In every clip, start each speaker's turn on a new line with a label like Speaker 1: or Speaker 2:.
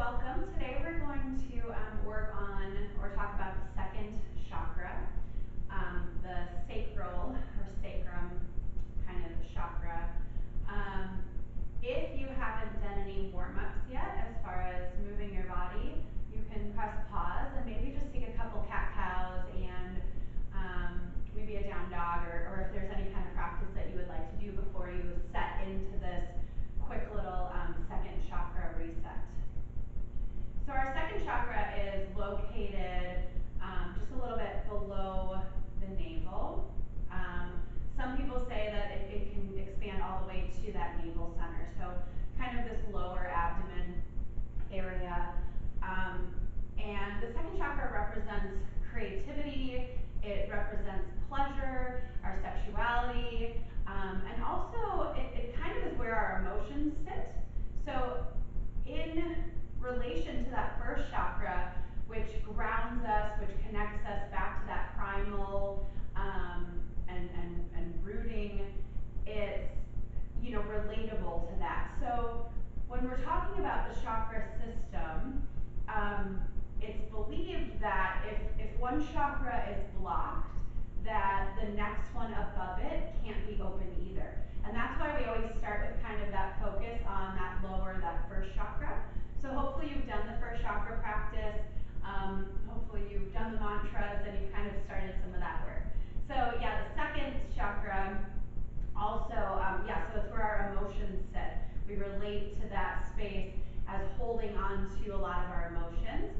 Speaker 1: welcome. Today we're going to work on or talk about the second chakra, the sacral or sacrum kind of chakra. If you haven't done any warm-ups yet as far as moving your body, you can press pause and maybe just take a couple cat-cows and maybe a down dog, or if there's any kind of practice that you would like to do before you set into this quick little second chakra reset. So our second chakra is located just a little bit below the navel. Some people say that it can expand all the way to that navel center, so kind of this lower abdomen area. And the second chakra represents creativity, it represents pleasure, our sexuality, and also it kind of is where our emotions sit. So in relation to that first chakra, which grounds us, which connects us back to that primal and rooting, it's relatable to that. So when we're talking about the chakra system, it's believed that if one chakra is blocked, that the next one above it can't be open either. And that's why we always start with kind of that focus on that first chakra. So hopefully you've done the first chakra practice, hopefully you've done the mantras and you've kind of started some of that work. So yeah, the second chakra also, so it's where our emotions sit. We relate to that space as holding on to a lot of our emotions.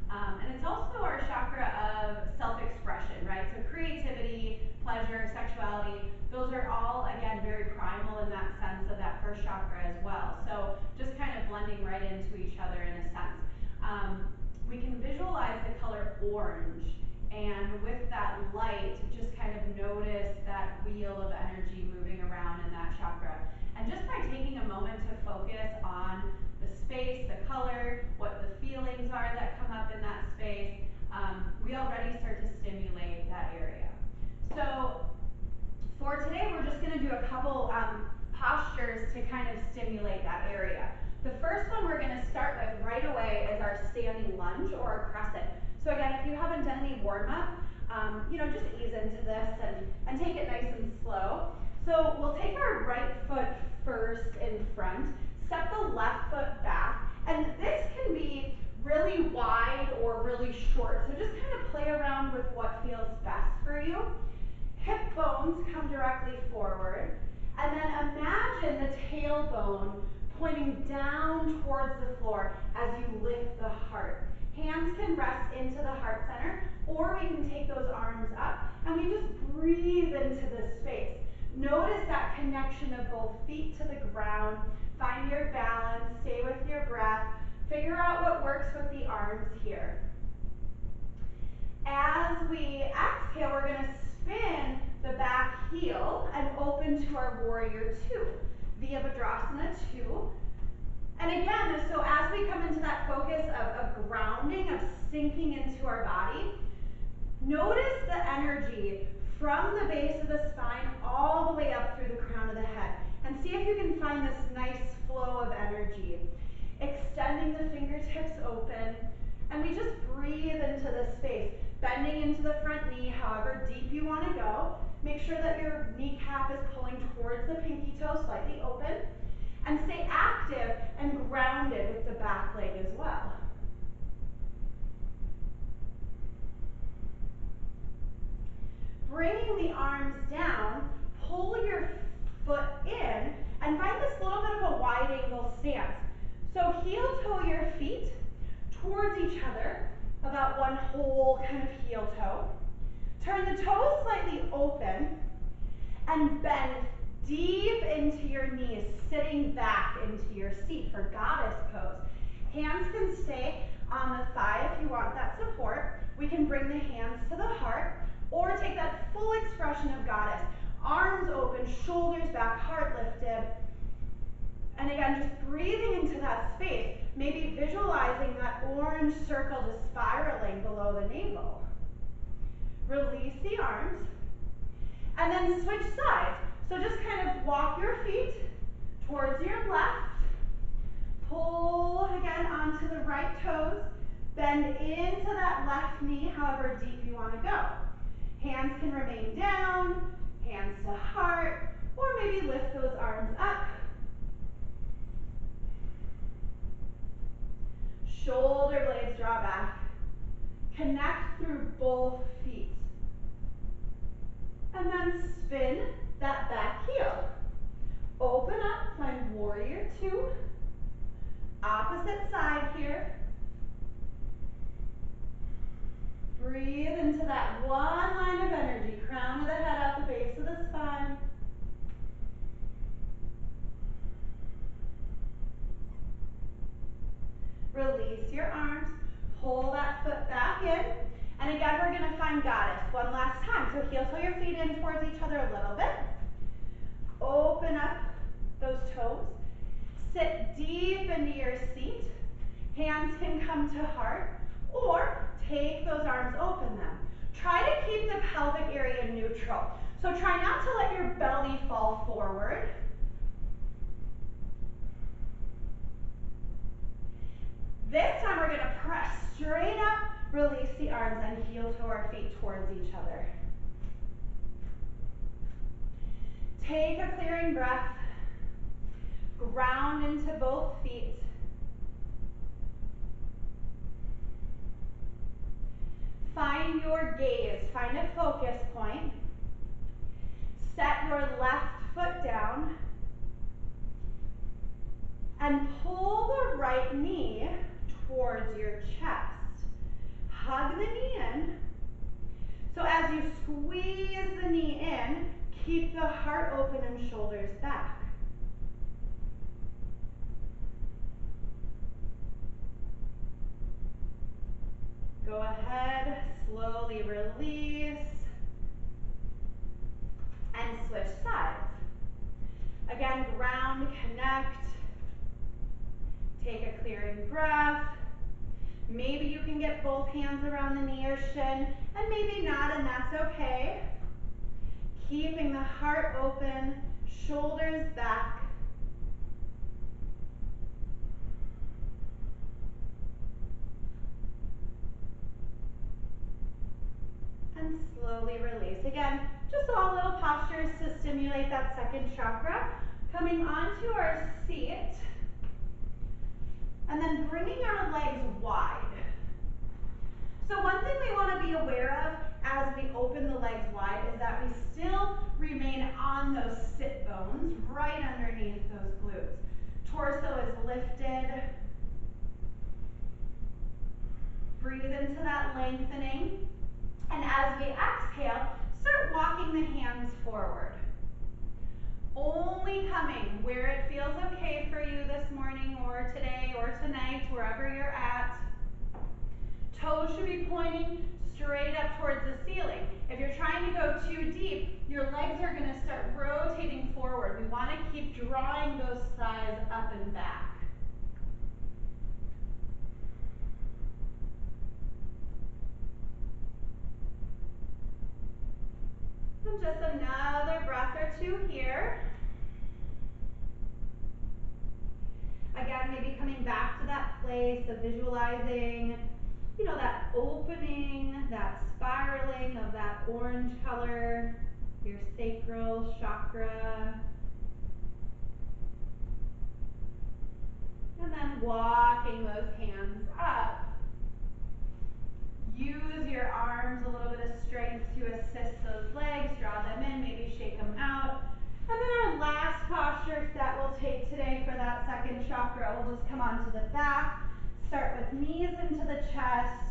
Speaker 1: And it's also our chakra of self-expression, right? So creativity, pleasure, sexuality, those are all, again, very primal in that sense of that first chakra as well. So just kind of blending right into each other in a sense. We can visualize the color orange, and with that light, just kind of notice that wheel of energy moving around in that chakra. And just by taking a moment to focus on the space, the color, what the feelings are that come up in that space, we already start to stimulate that area. So for today, we're just going to do a couple postures to kind of stimulate that area. The first one we're going to start with right away is our standing lunge or a crescent. So again, if you haven't done any warm-up, just ease into this and take it nice and slow. So we'll take our right foot first in front, step the left foot back, and this can be really wide or really short. So just kind of play around with what feels best for you. Hip bones come directly forward, and then imagine the tailbone pointing down towards the floor as you lift the heart. Hands can rest into the heart center, or we can take those arms up, and we just breathe into this space. Notice that connection of both feet to the ground. Find your balance, stay with your breath, figure out what works with the arms here. As we exhale, we're going to spin the back heel and open to our warrior two, Virabhadrasana 2. And again, so as we come into that focus of grounding, of sinking into our body, notice the energy from the base of the spine all the way up through the crown of the head. And see if you can find this nice flow of energy. Extending the fingertips open, and we just breathe into this space, bending into the front knee however deep you want to go. Make sure that your kneecap is pulling towards the pinky toe, slightly open, and stay active and grounded with the back leg as well. Bringing the arms down, pull your foot in, and find this little bit of a wide angle stance. So heel toe your feet towards each other, about one whole kind of heel toe. Turn the toes slightly open and bend deep into your knees, sitting back into your seat for goddess pose. Hands can stay on the thigh if you want that support. We can bring the hands to the heart or take that full expression of goddess. Arms open, shoulders back, heart lifted. And again, just breathing into that space, maybe visualizing that orange circle just spiraling below the navel. Release the arms, and then switch sides. So just kind of walk your feet towards your left, pull again onto the right toes. Bend into that left knee, however deep you want to go. Hands can remain down, hands to heart, or maybe lift those arms up. Shoulder blades draw back. Connect through both feet. And then spin that back heel. Open up, find warrior two. Opposite side here. Breathe into that one line of energy. Crown of the head out the base of the spine. Release your arms. Pull that foot back in. And again, we're going to find goddess one last time. So heel toe your feet in towards each other a little bit. Open up those toes. Sit deep into your seat. Hands can come to heart, or take those arms, open them. Try to keep the pelvic area neutral. So try not to let your belly fall forward. This time we're going to press straight up, release the arms, and heel toe our feet towards each other. Take a clearing breath. Ground into both feet. Find your gaze, find a focus point. Set your left foot down and pull the right knee towards your chest. Hug the knee in. So as you squeeze the knee in, keep the heart open and shoulders back. Go ahead, slowly release, and switch sides. Again, ground, connect. Take a clearing breath. Maybe you can get both hands around the knee or shin, and maybe not, and that's okay. Keeping the heart open, shoulders back. And slowly release. Again, just all little postures to stimulate that second chakra. Coming onto our seat, and then bringing our legs wide. So one thing we want to be aware of as we open the legs wide is that we still remain on those sit bones right underneath those glutes. Torso is lifted. Breathe into that lengthening. And as we exhale, start walking the hands forward. Only coming where it feels okay for you this morning or today or tonight, wherever you're at. Toes should be pointing straight up towards the ceiling. If you're trying to go too deep, your legs are going to start rotating forward. We want to keep drawing those thighs up and back. And just another breath or two here. Again, maybe coming back to that place of visualizing, you know, that opening, that spiraling of that orange color, your sacral chakra. And then walking those hands up. Use your arms, a little bit of strength to assist those legs, draw them in, maybe shake them out. And then our last posture that we'll take today for that second chakra, we'll just come onto the back, start with knees into the chest,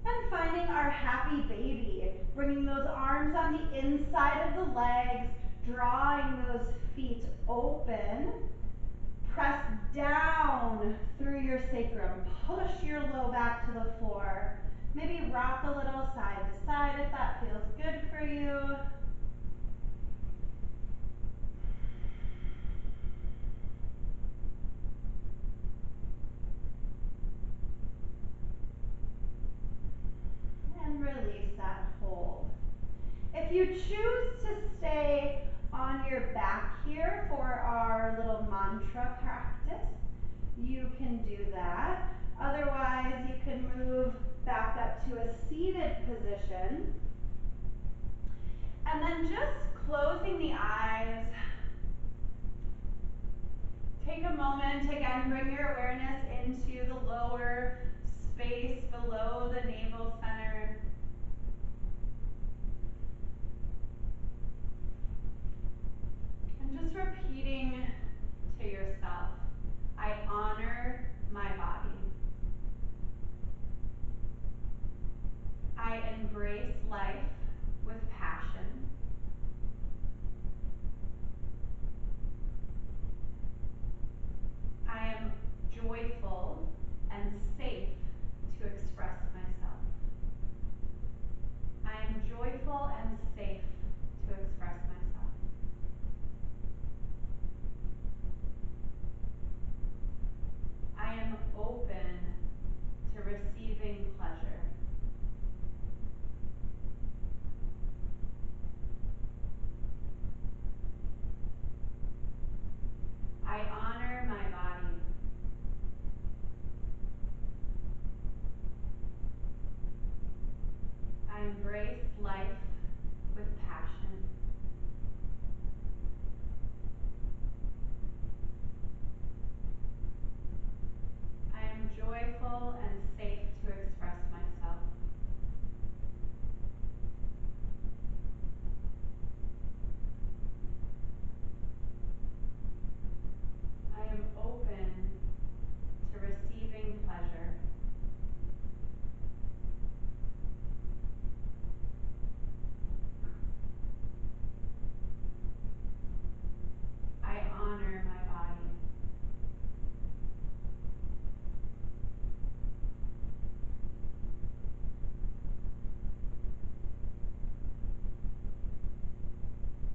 Speaker 1: and finding our happy baby, bringing those arms on the inside of the legs, drawing those feet open. Press down through your sacrum. Push your low back to the floor. Maybe rock a little side to side if that feels good for you. And release that hold. If you choose to stay on your back here for our little little mantra practice, you can do that. Otherwise, you can move back up to a seated position. And then just closing the eyes. Take a moment, again, bring your awareness into the lower space below the navel center. And just repeating to yourself, I honor my body. I embrace life with passion. I am joyful and safe to express myself. I am joyful and safe to express myself. I am open to receiving pleasure. I honor my body. I embrace life with passion. I am joyful and safe to express myself. I am open to receiving pleasure. I honor my body.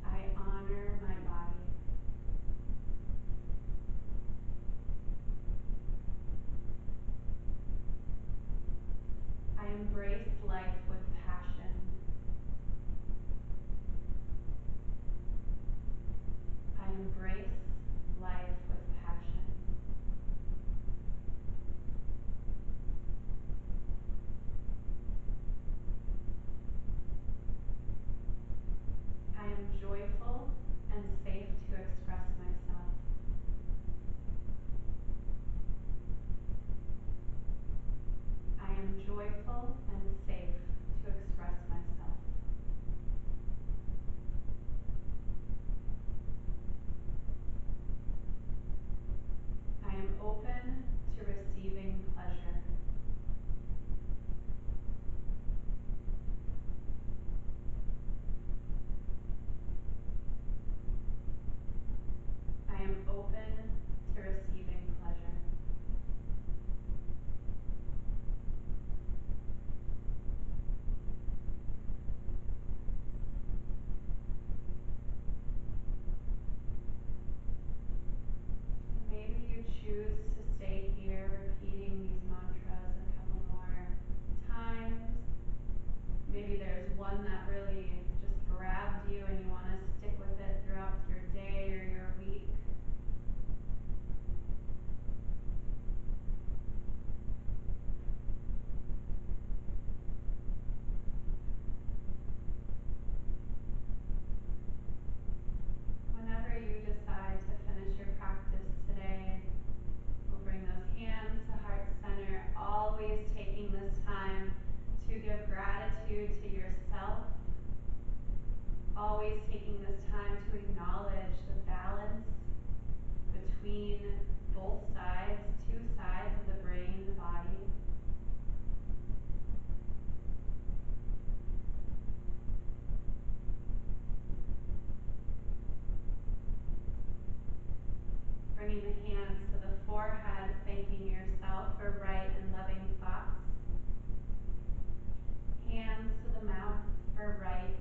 Speaker 1: I honor my body. I embrace life with passion. I embrace life with passion. I am joyful and safe to express myself. I am joyful and safe to express myself. I am open to receiving pleasure. I am open to receiving pleasure. Maybe you choose to stay here repeating these mantras a couple more times. Maybe there's one that really just grabbed you and you want to stick with it throughout your day or your week. Whenever you decide to finish your practice today, we'll bring those hands to heart center, always taking this time to give gratitude to yourself, always taking this time to acknowledge the balance between both sides, two sides of the brain and the body. Bringing the hands to the forehead, thanking yourself for bright and loving thoughts. Hands to the mouth for bright